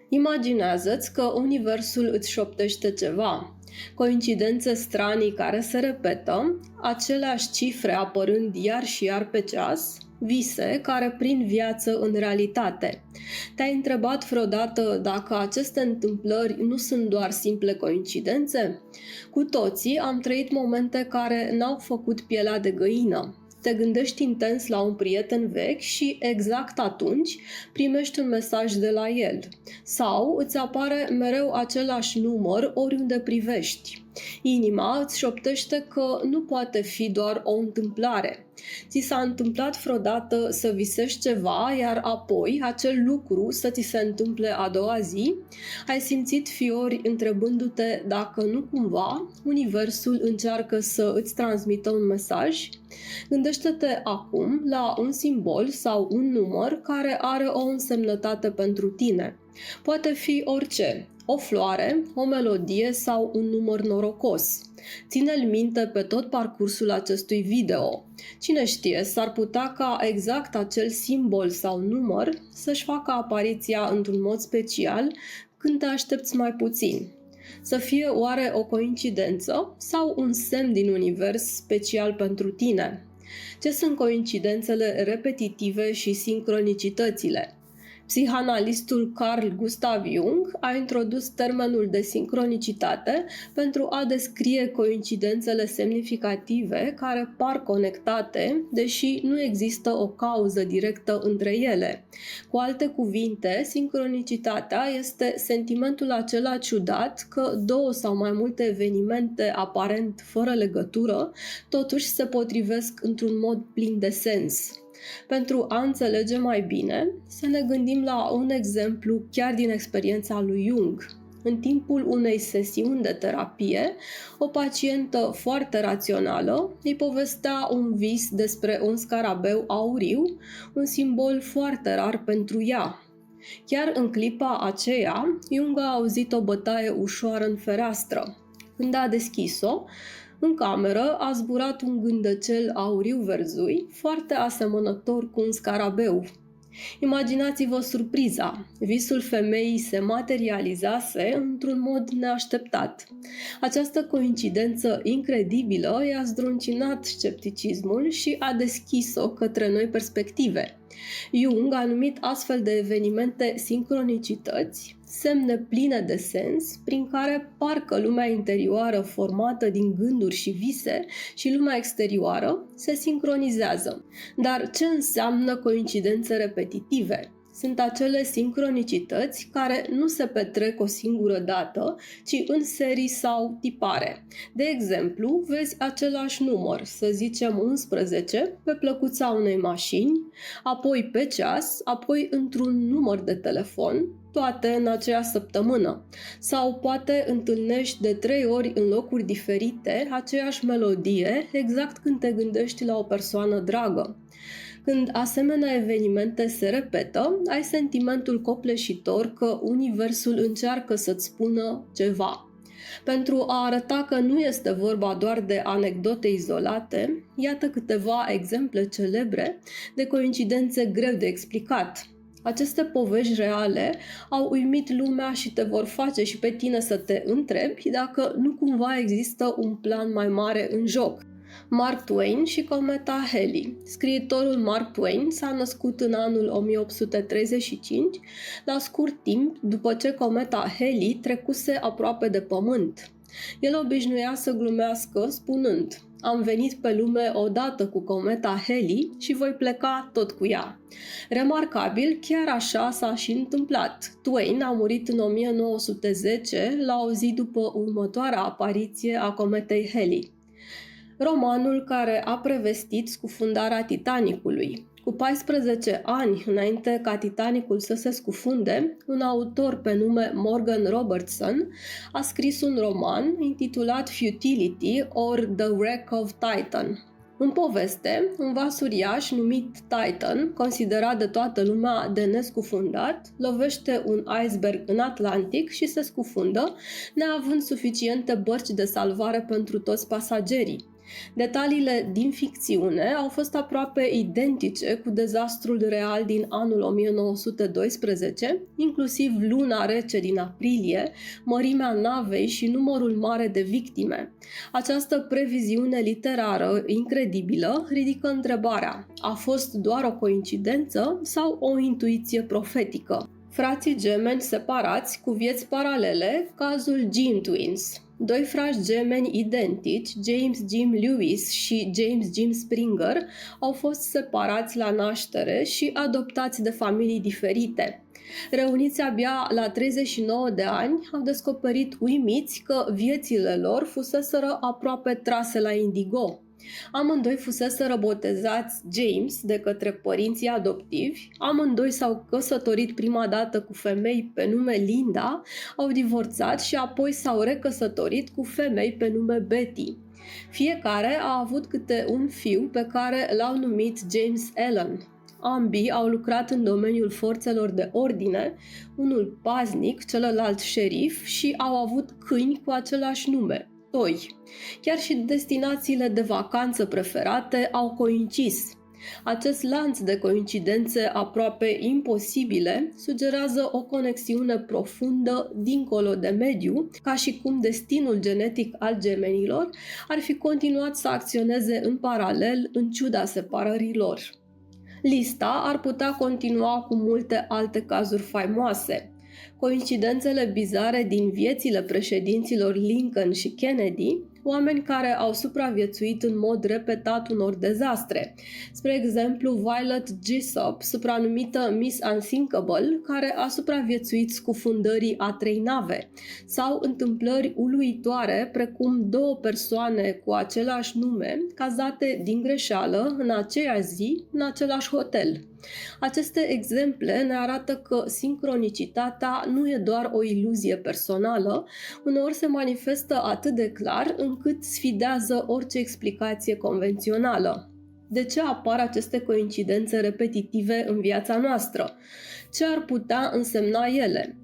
Imaginează-ți că universul îți șoptește ceva. Coincidențe stranii care se repetă, aceleași cifre apărând iar și iar pe ceas, vise care prind viață în realitate. Te-ai întrebat vreodată dacă aceste întâmplări nu sunt doar simple coincidențe? Cu toții am trăit momente care n-au făcut pielea de găină. Te gândești intens la un prieten vechi și exact atunci primești un mesaj de la el. Sau îți apare mereu același număr oriunde privești. Inima îți șoptește că nu poate fi doar o întâmplare. Ți s-a întâmplat vreodată să visești ceva, iar apoi acel lucru să ți se întâmple a doua zi? Ai simțit fiori întrebându-te dacă nu cumva universul încearcă să îți transmită un mesaj? Gândește-te acum la un simbol sau un număr care are o însemnătate pentru tine. Poate fi orice. O floare, o melodie sau un număr norocos. Ține-l minte pe tot parcursul acestui video. Cine știe, s-ar putea ca exact acel simbol sau număr să-și facă apariția într-un mod special când te aștepți mai puțin. Să fie oare o coincidență sau un semn din univers special pentru tine? Ce sunt coincidențele repetitive și sincronicitățile? Psihanalistul Carl Gustav Jung a introdus termenul de sincronicitate pentru a descrie coincidențele semnificative care par conectate, deși nu există o cauză directă între ele. Cu alte cuvinte, sincronicitatea este sentimentul acela ciudat că două sau mai multe evenimente aparent fără legătură totuși se potrivesc într-un mod plin de sens. Pentru a înțelege mai bine, să ne gândim la un exemplu chiar din experiența lui Jung. În timpul unei sesiuni de terapie, o pacientă foarte rațională îi povestea un vis despre un scarabeu auriu, un simbol foarte rar pentru ea. Chiar în clipa aceea, Jung a auzit o bătaie ușoară în fereastră. Când a deschis-o, în cameră a zburat un gândăcel auriu-verzui, foarte asemănător cu un scarabeu. Imaginați-vă surpriza. Visul femeii se materializase într-un mod neașteptat. Această coincidență incredibilă i-a zdruncinat scepticismul și a deschis-o către noi perspective. Jung a numit astfel de evenimente sincronicități, semne pline de sens, prin care parcă lumea interioară formată din gânduri și vise și lumea exterioară se sincronizează. Dar ce înseamnă coincidențe repetitive? Sunt acele sincronicități care nu se petrec o singură dată, ci în serii sau tipare. De exemplu, vezi același număr, să zicem 11, pe plăcuța unei mașini, apoi pe ceas, apoi într-un număr de telefon, toate în aceea săptămână. Sau poate întâlnești de 3 ori în locuri diferite aceeași melodie, exact când te gândești la o persoană dragă. Când asemenea evenimente se repetă, ai sentimentul copleșitor că universul încearcă să-ți spună ceva. Pentru a arăta că nu este vorba doar de anecdote izolate, iată câteva exemple celebre de coincidențe greu de explicat. Aceste povești reale au uimit lumea și te vor face și pe tine să te întrebi dacă nu cumva există un plan mai mare în joc. Mark Twain și cometa Halley. Scriitorul Mark Twain s-a născut în anul 1835, la scurt timp după ce cometa Halley trecuse aproape de Pământ. El obișnuia să glumească spunând: "Am venit pe lume odată cu cometa Halley și voi pleca tot cu ea." Remarcabil, chiar așa s-a și întâmplat. Twain a murit în 1910, la o zi după următoarea apariție a cometei Halley. Romanul care a prevestit scufundarea Titanicului. Cu 14 ani înainte ca Titanicul să se scufunde, un autor pe nume Morgan Robertson a scris un roman intitulat Futility or The Wreck of Titan. În poveste, un vas uriaș numit Titan, considerat de toată lumea de nescufundat, lovește un iceberg în Atlantic și se scufundă, neavând suficiente bărci de salvare pentru toți pasagerii. Detaliile din ficțiune au fost aproape identice cu dezastrul real din anul 1912, inclusiv luna rece din aprilie, mărimea navei și numărul mare de victime. Această previziune literară incredibilă ridică întrebarea: a fost doar o coincidență sau o intuiție profetică? Frații gemeni separați cu vieți paralele, cazul Gene Twins. Doi frați gemeni identici, James Jim Lewis și James Jim Springer, au fost separați la naștere și adoptați de familii diferite. Reuniți abia la 39 de ani, au descoperit uimiți că viețile lor fuseseră aproape trase la indigo. Amândoi fuseseră botezați James de către părinții adoptivi, amândoi s-au căsătorit prima dată cu femei pe nume Linda, au divorțat și apoi s-au recăsătorit cu femei pe nume Betty. Fiecare a avut câte un fiu pe care l-au numit James Allen. Ambii au lucrat în domeniul forțelor de ordine, unul paznic, celălalt șerif, și au avut câini cu același nume, Toy. Chiar și destinațiile de vacanță preferate au coincis. Acest lanț de coincidențe aproape imposibile sugerează o conexiune profundă dincolo de mediu, ca și cum destinul genetic al gemenilor ar fi continuat să acționeze în paralel în ciuda separării lor. Lista ar putea continua cu multe alte cazuri faimoase. Coincidențele bizare din viețile președinților Lincoln și Kennedy, oameni care au supraviețuit în mod repetat unor dezastre. Spre exemplu, Violet Jessop, supranumită Miss Unthinkable, care a supraviețuit scufundării a 3 nave, sau întâmplări uluitoare precum 2 persoane cu același nume, cazate din greșeală în aceeași zi, în același hotel. Aceste exemple ne arată că sincronicitatea nu e doar o iluzie personală, uneori se manifestă atât de clar încât sfidează orice explicație convențională. De ce apar aceste coincidențe repetitive în viața noastră? Ce ar putea însemna ele?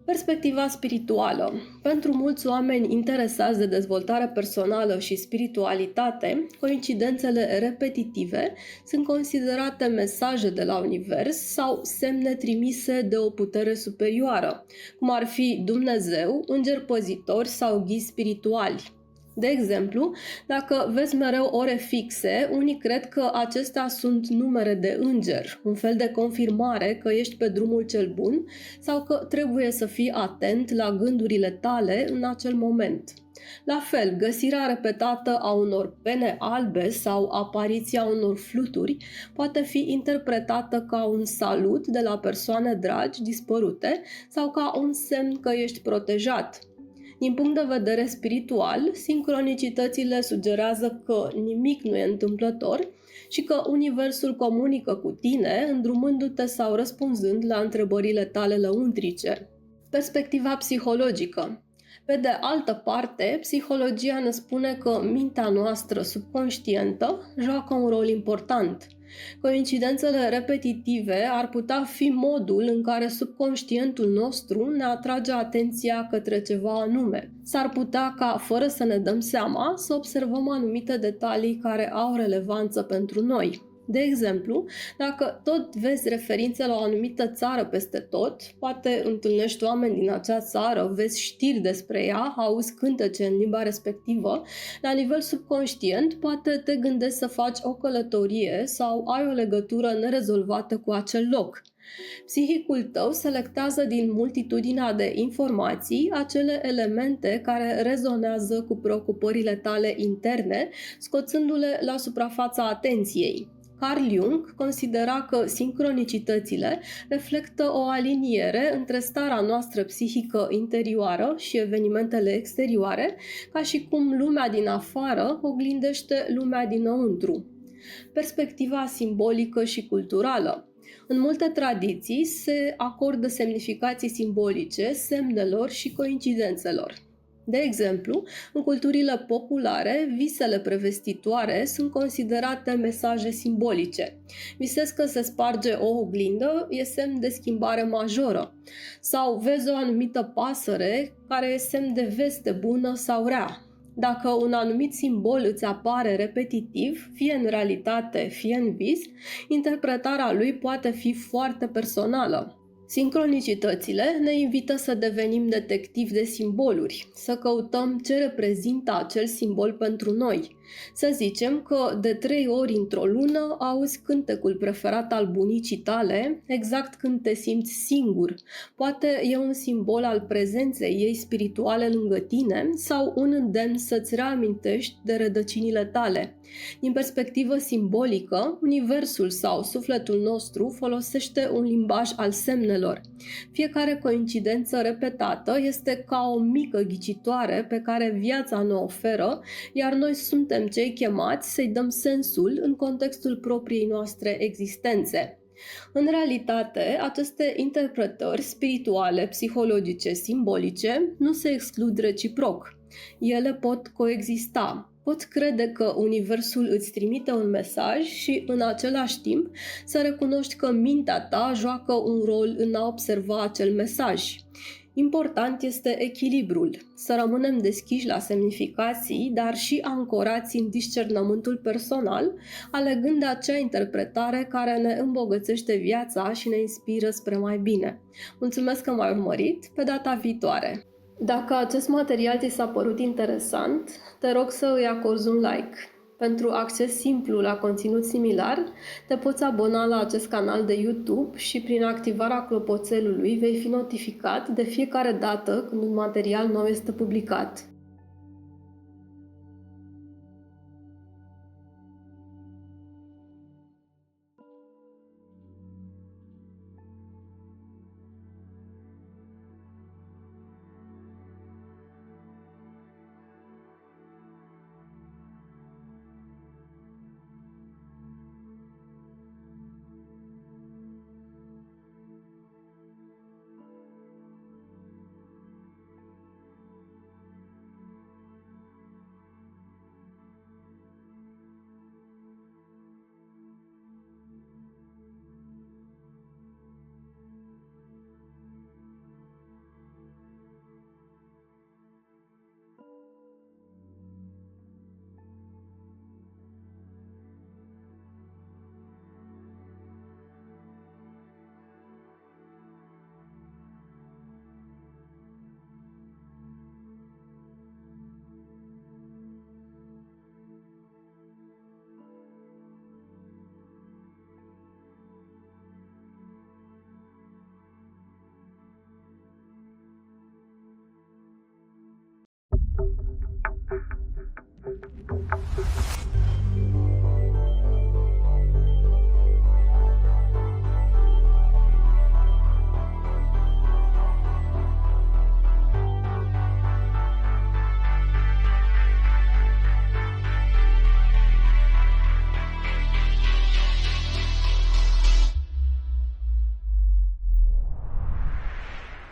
Perspectiva spirituală. Pentru mulți oameni interesați de dezvoltare personală și spiritualitate, coincidențele repetitive sunt considerate mesaje de la univers sau semne trimise de o putere superioară, cum ar fi Dumnezeu, îngeri păzitori sau ghizi spirituali. De exemplu, dacă vezi mereu ore fixe, unii cred că acestea sunt numere de înger, un fel de confirmare că ești pe drumul cel bun sau că trebuie să fii atent la gândurile tale în acel moment. La fel, găsirea repetată a unor pene albe sau apariția unor fluturi poate fi interpretată ca un salut de la persoane dragi dispărute sau ca un semn că ești protejat. Din punct de vedere spiritual, sincronicitățile sugerează că nimic nu e întâmplător și că universul comunică cu tine, îndrumându-te sau răspunzând la întrebările tale lăuntrice. Perspectiva psihologică. Pe de altă parte, psihologia ne spune că mintea noastră subconștientă joacă un rol important. Coincidențele repetitive ar putea fi modul în care subconștientul nostru ne atrage atenția către ceva anume. S-ar putea ca, fără să ne dăm seama, să observăm anumite detalii care au relevanță pentru noi. De exemplu, dacă tot vezi referințe la o anumită țară peste tot, poate întâlnești oameni din acea țară, vezi știri despre ea, auzi cântece în limba respectivă, la nivel subconștient poate te gândești să faci o călătorie sau ai o legătură nerezolvată cu acel loc. Psihicul tău selectează din multitudinea de informații acele elemente care rezonează cu preocupările tale interne, scoțându-le la suprafața atenției. Carl Jung considera că sincronicitățile reflectă o aliniere între starea noastră psihică interioară și evenimentele exterioare, ca și cum lumea din afară oglindește lumea dinăuntru. Perspectiva simbolică și culturală. În multe tradiții se acordă semnificații simbolice semnelor și coincidențelor. De exemplu, în culturile populare, visele prevestitoare sunt considerate mesaje simbolice. Visezi că se sparge o oglindă, e semn de schimbare majoră. Sau vezi o anumită pasăre care e semn de veste bună sau rea. Dacă un anumit simbol îți apare repetitiv, fie în realitate, fie în vis, interpretarea lui poate fi foarte personală. Sincronicitățile ne invită să devenim detectivi de simboluri, să căutăm ce reprezintă acel simbol pentru noi. Să zicem că de 3 ori într-o lună auzi cântecul preferat al bunicii tale, exact când te simți singur. Poate e un simbol al prezenței ei spirituale lângă tine sau un îndemn să-ți reamintești de rădăcinile tale. Din perspectivă simbolică, universul sau sufletul nostru folosește un limbaj al semnelor. Fiecare coincidență repetată este ca o mică ghicitoare pe care viața ne oferă, iar noi suntem cei chemați să-i dăm sensul în contextul propriei noastre existențe. În realitate, aceste interpretări spirituale, psihologice, simbolice nu se exclud reciproc. Ele pot coexista. Poți crede că universul îți trimite un mesaj și, în același timp, să recunoști că mintea ta joacă un rol în a observa acel mesaj. Important este echilibrul, să rămânem deschiși la semnificații, dar și ancorați în discernământul personal, alegând acea interpretare care ne îmbogățește viața și ne inspiră spre mai bine. Mulțumesc că m-ai urmărit, pe data viitoare! Dacă acest material ți s-a părut interesant, te rog să îi acorzi un like. Pentru acces simplu la conținut similar, te poți abona la acest canal de YouTube și prin activarea clopoțelului vei fi notificat de fiecare dată când un material nou este publicat.